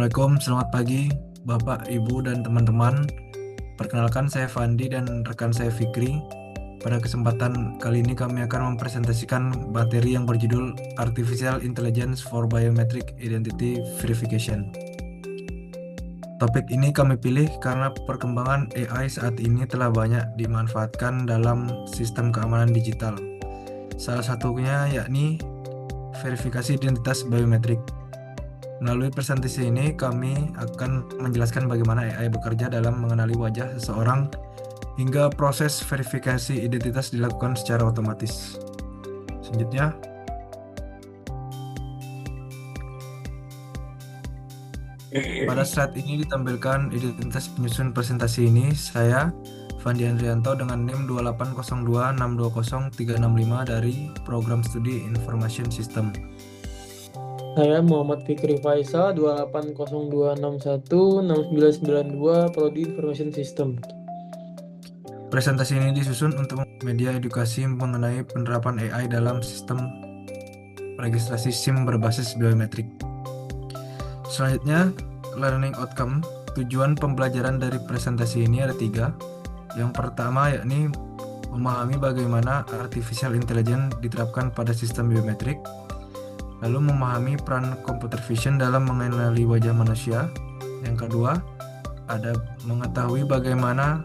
Assalamualaikum, selamat pagi Bapak, Ibu, dan teman-teman. Perkenalkan saya Fandi dan rekan saya Fikri. Pada kesempatan kali ini kami akan mempresentasikan materi yang berjudul Artificial Intelligence for Biometric Identity Verification. Topik ini kami pilih karena perkembangan AI saat ini telah banyak dimanfaatkan dalam sistem keamanan digital. Salah satunya yakni verifikasi identitas biometrik. Melalui presentasi ini, kami akan menjelaskan bagaimana AI bekerja dalam mengenali wajah seseorang hingga proses verifikasi identitas dilakukan secara otomatis. Selanjutnya, pada slide ini ditampilkan identitas penyusun presentasi ini. Saya, Fandi Andrianto dengan NIM 28026203665 dari Program Studi Information System. Saya Muhammad Fikri Faisal 28026169992 Prodi Information System. Presentasi ini disusun untuk media edukasi mengenai penerapan AI dalam sistem registrasi SIM berbasis biometrik. Selanjutnya, learning outcome. Tujuan pembelajaran dari presentasi ini ada 3. Yang pertama yakni memahami bagaimana artificial intelligence diterapkan pada sistem biometrik. Lalu memahami peran computer vision dalam mengenali wajah manusia. Yang kedua, ada mengetahui bagaimana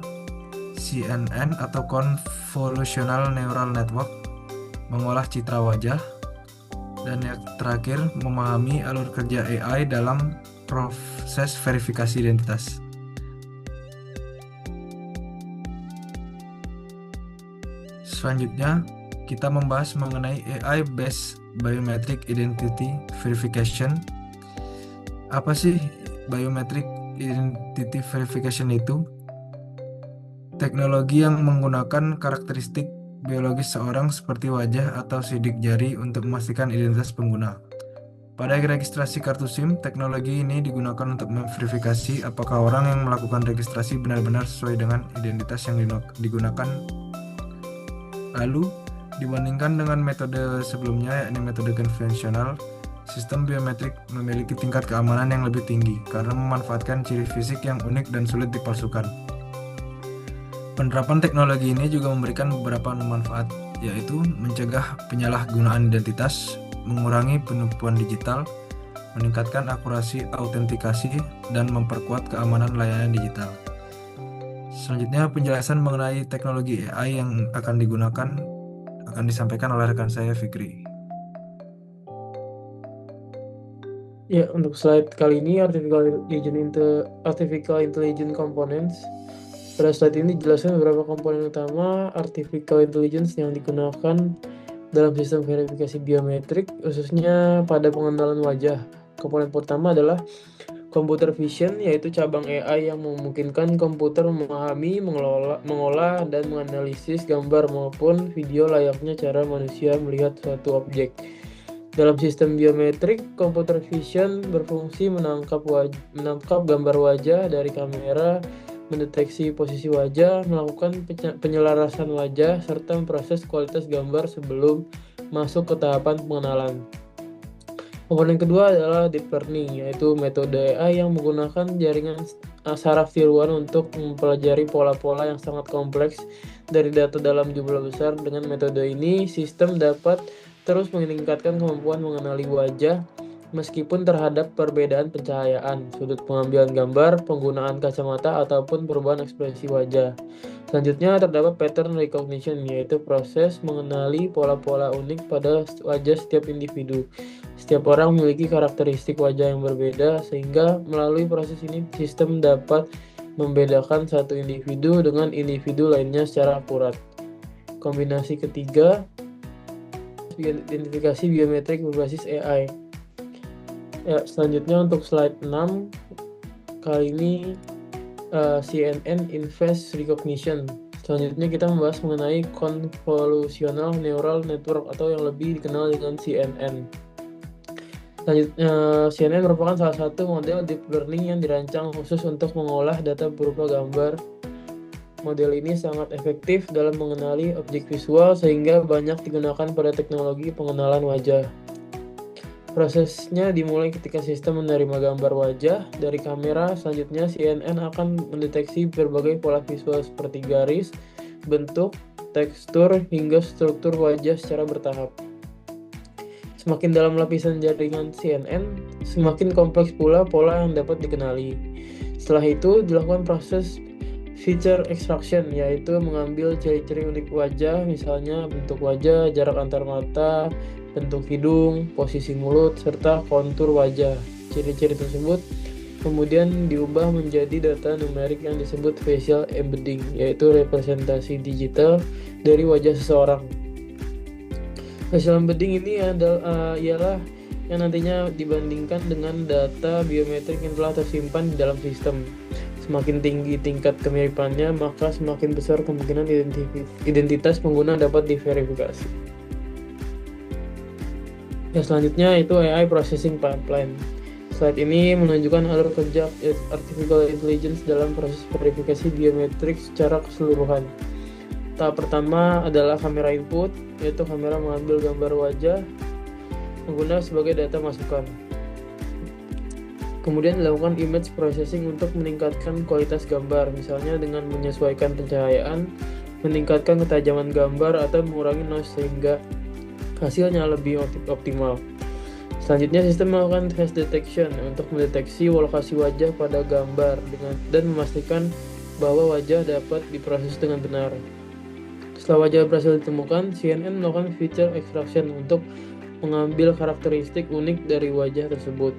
CNN atau Convolutional Neural Network mengolah citra wajah. Dan yang terakhir, memahami alur kerja AI dalam proses verifikasi identitas. Selanjutnya, kita membahas mengenai AI-based Biometric Identity Verification. Apa sih Biometric Identity Verification itu? Teknologi yang menggunakan karakteristik biologis seorang seperti wajah atau sidik jari untuk memastikan identitas pengguna. Pada registrasi kartu SIM, teknologi ini digunakan untuk memverifikasi apakah orang yang melakukan registrasi benar-benar sesuai dengan identitas yang digunakan. Lalu, dibandingkan dengan metode sebelumnya, yakni metode konvensional, sistem biometrik memiliki tingkat keamanan yang lebih tinggi karena memanfaatkan ciri fisik yang unik dan sulit dipalsukan. Penerapan teknologi ini juga memberikan beberapa manfaat, yaitu mencegah penyalahgunaan identitas, mengurangi penipuan digital, meningkatkan akurasi autentikasi, dan memperkuat keamanan layanan digital. Selanjutnya, penjelasan mengenai teknologi AI yang akan digunakan akan disampaikan oleh rekan saya Fikri. Ya, untuk slide kali ini Artificial Intelligence Components. Pada slide ini dijelaskan beberapa komponen utama Artificial Intelligence yang digunakan dalam sistem verifikasi biometrik, khususnya pada pengenalan wajah. Komponen pertama adalah Computer Vision, yaitu cabang AI yang memungkinkan komputer memahami, mengolah, dan menganalisis gambar maupun video layaknya cara manusia melihat suatu objek. Dalam sistem biometrik, Computer Vision berfungsi menangkap gambar wajah dari kamera, mendeteksi posisi wajah, melakukan penyelarasan wajah, serta memproses kualitas gambar sebelum masuk ke tahapan pengenalan. Komponen kedua adalah Deep Learning, yaitu metode AI yang menggunakan jaringan saraf tiruan untuk mempelajari pola-pola yang sangat kompleks dari data dalam jumlah besar. Dengan metode ini, sistem dapat terus meningkatkan kemampuan mengenali wajah meskipun terhadap perbedaan pencahayaan, sudut pengambilan gambar, penggunaan kacamata, ataupun perubahan ekspresi wajah. Selanjutnya terdapat pattern recognition, yaitu proses mengenali pola-pola unik pada wajah setiap individu. Setiap orang memiliki karakteristik wajah yang berbeda, sehingga melalui proses ini sistem dapat membedakan satu individu dengan individu lainnya secara akurat. Kombinasi ketiga, identifikasi biometrik berbasis AI. Ya, selanjutnya untuk slide 6, kali ini CNN in Face Recognition. Selanjutnya kita membahas mengenai Convolutional Neural Network atau yang lebih dikenal dengan CNN. Selanjutnya, CNN merupakan salah satu model deep learning yang dirancang khusus untuk mengolah data berupa gambar. Model ini sangat efektif dalam mengenali objek visual sehingga banyak digunakan pada teknologi pengenalan wajah. Prosesnya dimulai ketika sistem menerima gambar wajah dari kamera. Selanjutnya, CNN akan mendeteksi berbagai pola visual seperti garis, bentuk, tekstur, hingga struktur wajah secara bertahap. Semakin dalam lapisan jaringan CNN, semakin kompleks pula pola yang dapat dikenali. Setelah itu, dilakukan proses feature extraction, yaitu mengambil ciri-ciri unik wajah, misalnya bentuk wajah, jarak antar mata, bentuk hidung, posisi mulut, serta kontur wajah. Ciri-ciri tersebut kemudian diubah menjadi data numerik yang disebut facial embedding, yaitu representasi digital dari wajah seseorang. Facial embedding ini ialah yang nantinya dibandingkan dengan data biometrik yang telah tersimpan di dalam sistem. Semakin tinggi tingkat kemiripannya, maka semakin besar kemungkinan identitas pengguna dapat diverifikasi. Ya, selanjutnya itu AI Processing Pipeline. Slide ini menunjukkan alur kerja Artificial Intelligence dalam proses verifikasi biometrik secara keseluruhan. Tahap pertama adalah kamera input, yaitu kamera mengambil gambar wajah pengguna sebagai data masukan. Kemudian dilakukan image processing untuk meningkatkan kualitas gambar, misalnya dengan menyesuaikan pencahayaan, meningkatkan ketajaman gambar, atau mengurangi noise sehingga hasilnya lebih optimal. Selanjutnya, sistem melakukan face detection untuk mendeteksi lokasi wajah pada gambar dan memastikan bahwa wajah dapat diproses dengan benar. Setelah wajah berhasil ditemukan, CNN melakukan feature extraction untuk mengambil karakteristik unik dari wajah tersebut.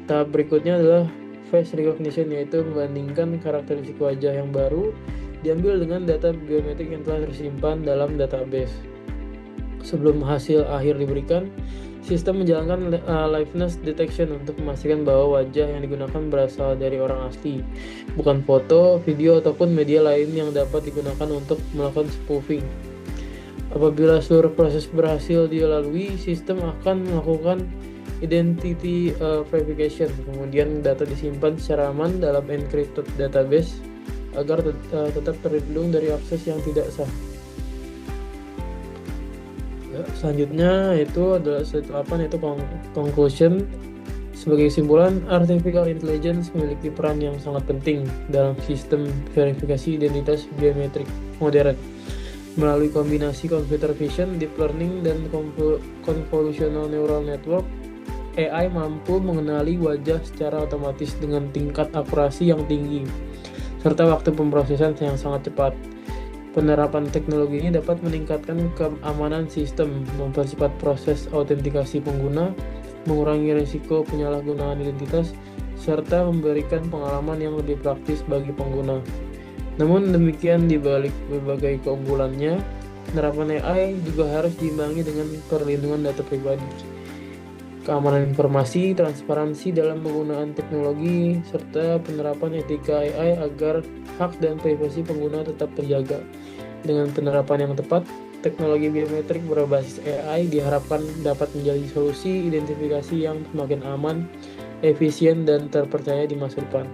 Tahap berikutnya adalah face recognition, yaitu membandingkan karakteristik wajah yang baru diambil dengan data biometrik yang telah tersimpan dalam database. Sebelum hasil akhir diberikan, sistem menjalankan liveness detection untuk memastikan bahwa wajah yang digunakan berasal dari orang asli, bukan foto, video, ataupun media lain yang dapat digunakan untuk melakukan spoofing. Apabila seluruh proses berhasil dilalui, sistem akan melakukan identity verification. Kemudian data disimpan secara aman dalam encrypted database agar tetap terlindung dari akses yang tidak sah. Selanjutnya itu adalah slide 8, yaitu conclusion. Sebagai kesimpulan, artificial intelligence memiliki peran yang sangat penting dalam sistem verifikasi identitas biometrik modern. Melalui kombinasi computer vision, deep learning, dan convolutional neural network, AI mampu mengenali wajah secara otomatis dengan tingkat akurasi yang tinggi, serta waktu pemrosesan yang sangat cepat. Penerapan teknologi ini dapat meningkatkan keamanan sistem, mempercepat proses autentikasi pengguna, mengurangi risiko penyalahgunaan identitas, serta memberikan pengalaman yang lebih praktis bagi pengguna. Namun demikian, di balik berbagai keunggulannya, penerapan AI juga harus diimbangi dengan perlindungan data pribadi, keamanan informasi, transparansi dalam penggunaan teknologi, serta penerapan etika AI agar hak dan privasi pengguna tetap terjaga. Dengan penerapan yang tepat, teknologi biometrik berbasis AI diharapkan dapat menjadi solusi identifikasi yang semakin aman, efisien, dan terpercaya di masa depan.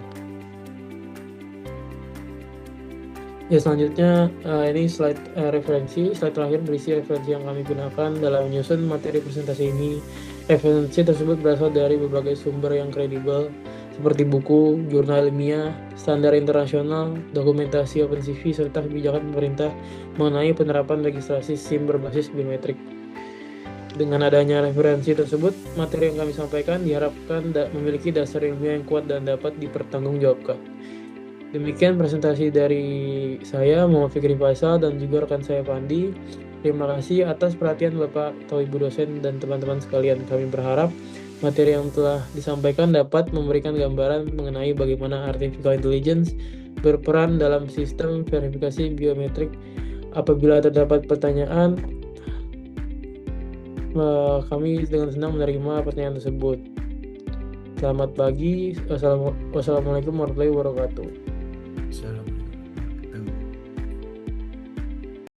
Ya, selanjutnya ini slide referensi. Slide terakhir berisi referensi yang kami gunakan dalam menyusun materi presentasi ini. Referensi tersebut berasal dari berbagai sumber yang kredibel, seperti buku, jurnal ilmiah, standar internasional, dokumentasi OpenCV, serta kebijakan pemerintah mengenai penerapan legislasi SIM berbasis biometrik. Dengan adanya referensi tersebut, materi yang kami sampaikan diharapkan memiliki dasar ilmiah yang kuat dan dapat dipertanggungjawabkan. Demikian presentasi dari saya, Muhammad Fikri Faisal, dan juga rekan saya Fandi. Terima kasih atas perhatian Bapak atau Ibu dosen dan teman-teman sekalian. Kami berharap materi yang telah disampaikan dapat memberikan gambaran mengenai bagaimana artificial intelligence berperan dalam sistem verifikasi biometrik. Apabila terdapat pertanyaan, kami dengan senang menerima pertanyaan tersebut. Selamat pagi. Wassalamualaikum warahmatullahi wabarakatuh.